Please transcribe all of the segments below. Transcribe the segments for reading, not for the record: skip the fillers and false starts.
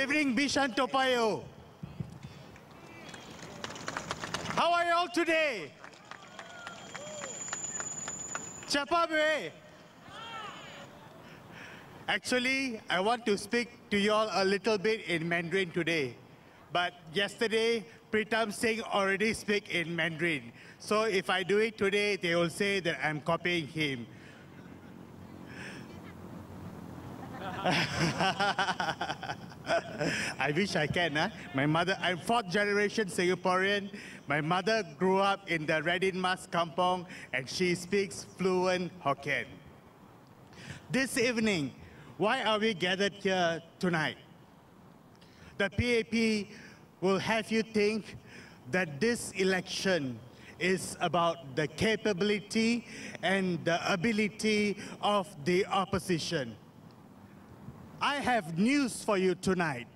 evening, Bishan Toa Payoh. How are you all today? Chapabe. Actually, I want to speak to you all a little bit in Mandarin today. But yesterday, Pritam Singh already spoke in Mandarin. So if I do it today, they will say that I'm copying him. I wish I can. My mother, I'm fourth generation Singaporean. My mother grew up in the Radin Mas Kampong and she speaks fluent Hokkien. This evening, why are we gathered here tonight? The PAP will have you think that this election is about the capability and the ability of the opposition. I have news for you tonight.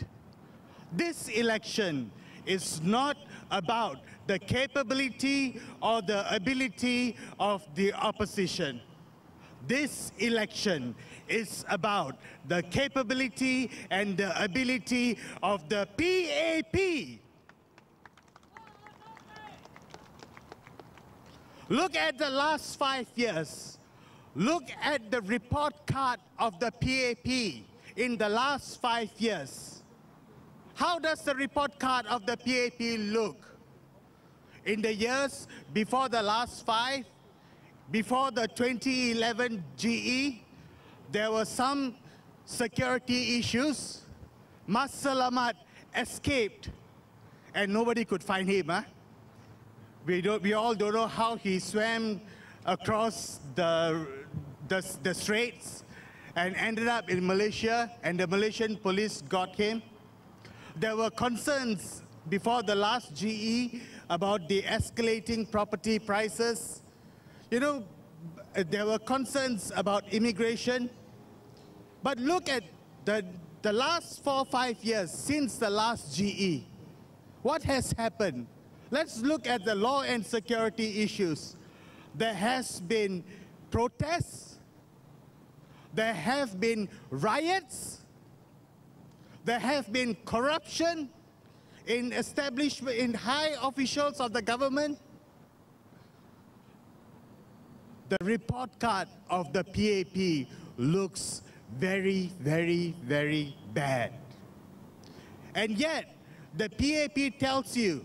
This election is not about the capability or the ability of the opposition. This election is about the capability and the ability of the PAP. Look at the last 5 years. Look at the report card of the PAP in the last 5 years. How does the report card of the PAP look? In the years before the last 5, before the 2011 GE, there were some security issues. Mas Selamat escaped and nobody could find him. We all don't know how he swam across the straits and ended up in Malaysia, and the Malaysian police got him. There were concerns before the last GE about the escalating property prices. You know, there were concerns about immigration. But look at the last 4 or 5 years since the last GE. What has happened? Let's look at the law and security issues. There has been protests. There have been riots. There have been corruption in establishment, in high officials of the government. The report card of the PAP looks very, very, very bad. And yet, the PAP tells you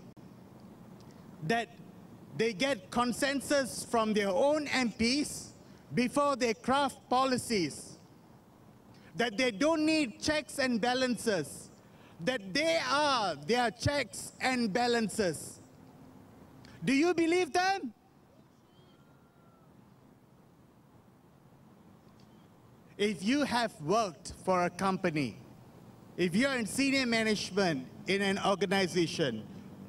that they get consensus from their own MPs before they craft policies, that they don't need checks and balances, that they are their checks and balances. Do you believe them? If you have worked for a company, if you're in senior management in an organization,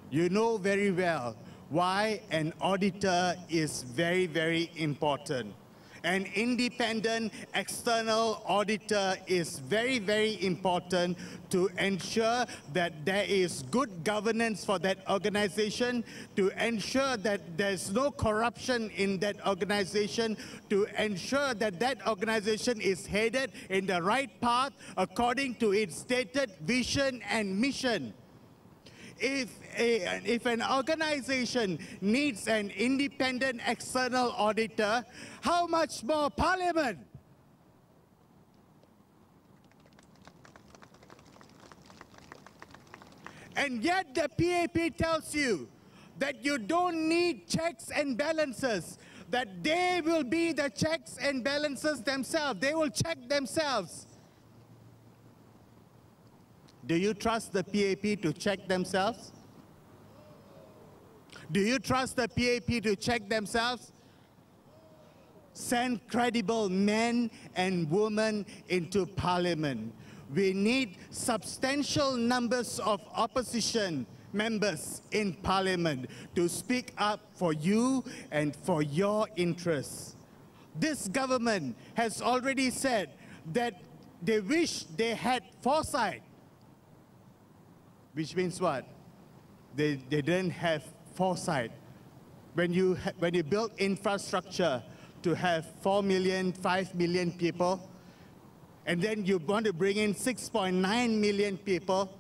you know very well why an auditor is very, very important. An independent external auditor is very, very important to ensure that there is good governance for that organization, to ensure that there's no corruption in that organization, to ensure that that organization is headed in the right path according to its stated vision and mission. If an organization needs an independent external auditor, how much more Parliament? And yet the PAP tells you that you don't need checks and balances, that they will be the checks and balances themselves. They will check themselves. Do you trust the PAP to check themselves? Do you trust the PAP to check themselves? Send credible men and women into Parliament. We need substantial numbers of opposition members in Parliament to speak up for you and for your interests. This government has already said that they wish they had foresight. Which means what? They didn't have foresight. When you build infrastructure to have 4 million, 5 million people, and then you want to bring in 6.9 million people,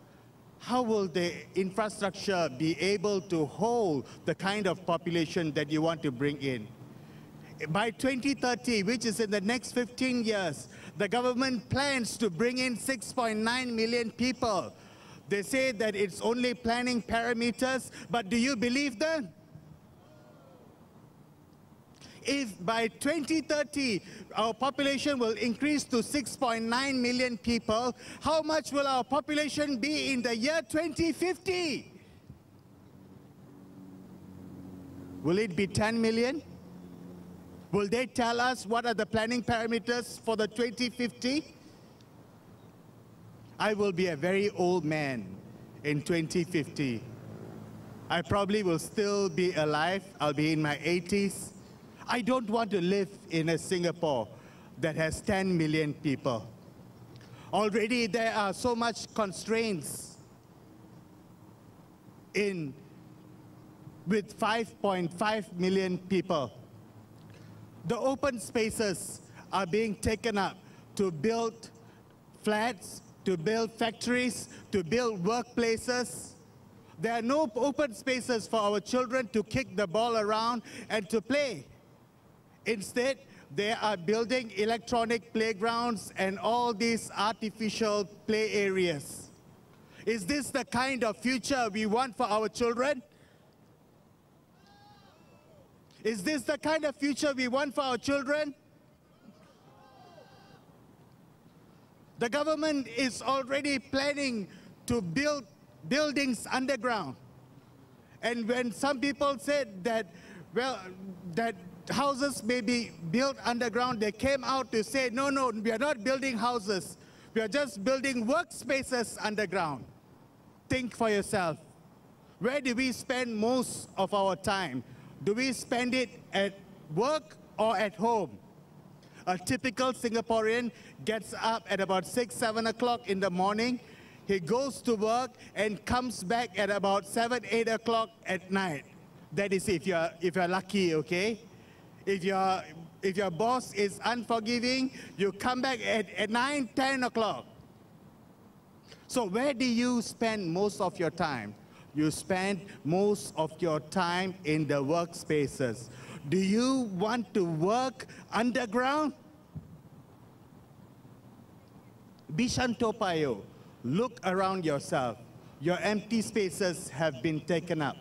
how will the infrastructure be able to hold the kind of population that you want to bring in? By 2030, which is in the next 15 years, the government plans to bring in 6.9 million people. They say that it's only planning parameters, but do you believe them? If by 2030 our population will increase to 6.9 million people, how much will our population be in the year 2050? Will it be 10 million? Will they tell us what are the planning parameters for the 2050? I will be a very old man in 2050. I probably will still be alive. I'll be in my 80s. I don't want to live in a Singapore that has 10 million people. Already there are so much constraints with 5.5 million people. The open spaces are being taken up to build flats, to build factories, to build workplaces. There are no open spaces for our children to kick the ball around and to play. Instead, they are building electronic playgrounds and all these artificial play areas. Is this the kind of future we want for our children? Is this the kind of future we want for our children? The government is already planning to build buildings underground. And when some people said that, well, that houses may be built underground, they came out to say, no, no, we are not building houses. We are just building workspaces underground. Think for yourself. Where do we spend most of our time? Do we spend it at work or at home? A typical Singaporean gets up at about 6, 7 o'clock in the morning. He goes to work and comes back at about 7, 8 o'clock at night. That is if you're lucky, okay? If your boss is unforgiving, you come back at 9, 10 o'clock. So where do you spend most of your time? You spend most of your time in the workspaces. Do you want to work underground? Bishan Toa Payoh, look around yourself. Your empty spaces have been taken up.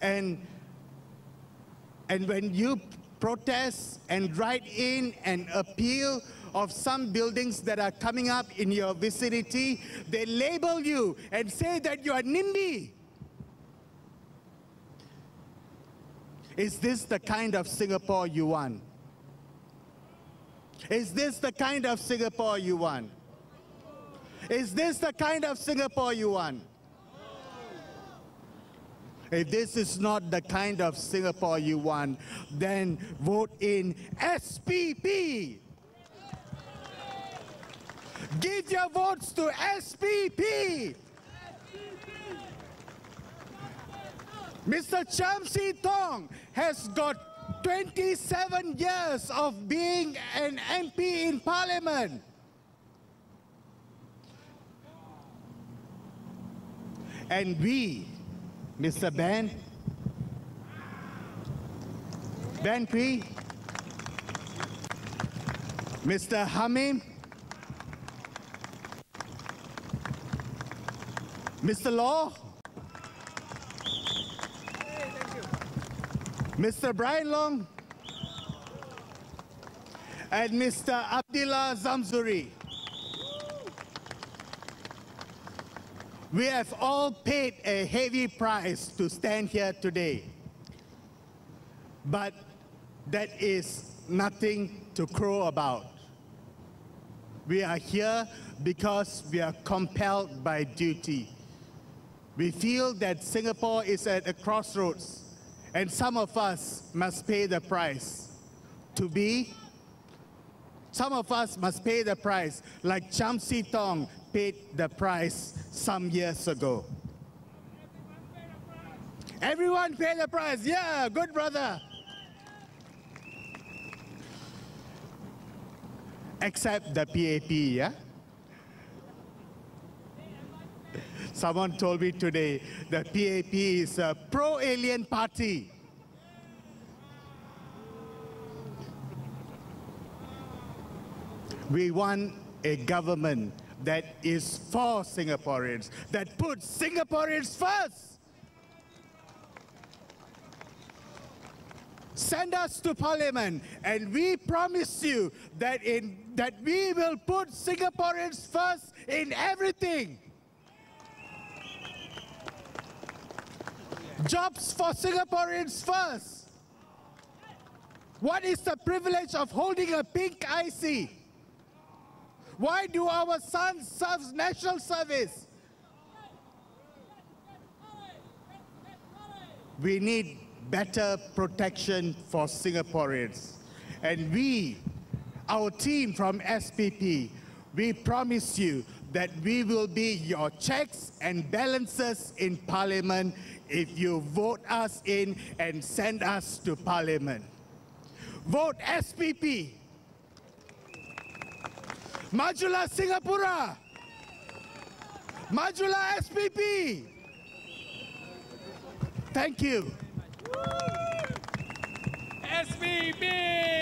And when you protest and write in an appeal of some buildings that are coming up in your vicinity, they label you and say that you are NIMBY. Is this the kind of Singapore you want? Is this the kind of Singapore you want? Is this the kind of Singapore you want? If this is not the kind of Singapore you want, then vote in SPP. Give your votes to SPP. Mr. Cham Si Tong has got 27 years of being an MP in Parliament. And we, Mr. Ben Kree, Mr. Hamim, Mr. Law, Mr. Brian Long, and Mr. Abdullah Zamzuri. We have all paid a heavy price to stand here today. But that is nothing to crow about. We are here because we are compelled by duty. We feel that Singapore is at a crossroads, and some of us must pay the price. Some of us must pay the price, like Cham Si Tong paid the price some years ago. Everyone pay the price. Yeah, good brother. except the PAP, yeah? Someone told me today the PAP is a pro-alien party. We want a government that is for Singaporeans, that puts Singaporeans first. Send us to Parliament, and we promise you that we will put Singaporeans first in everything. Jobs for Singaporeans first. What is the privilege of holding a pink IC? Why do our sons serve national service? We need better protection for Singaporeans. And we, our team from SPP, we promise you that we will be your checks and balances in Parliament if you vote us in and send us to Parliament. Vote SPP. Majulah Singapura. Majulah SPP. Thank you. SPP!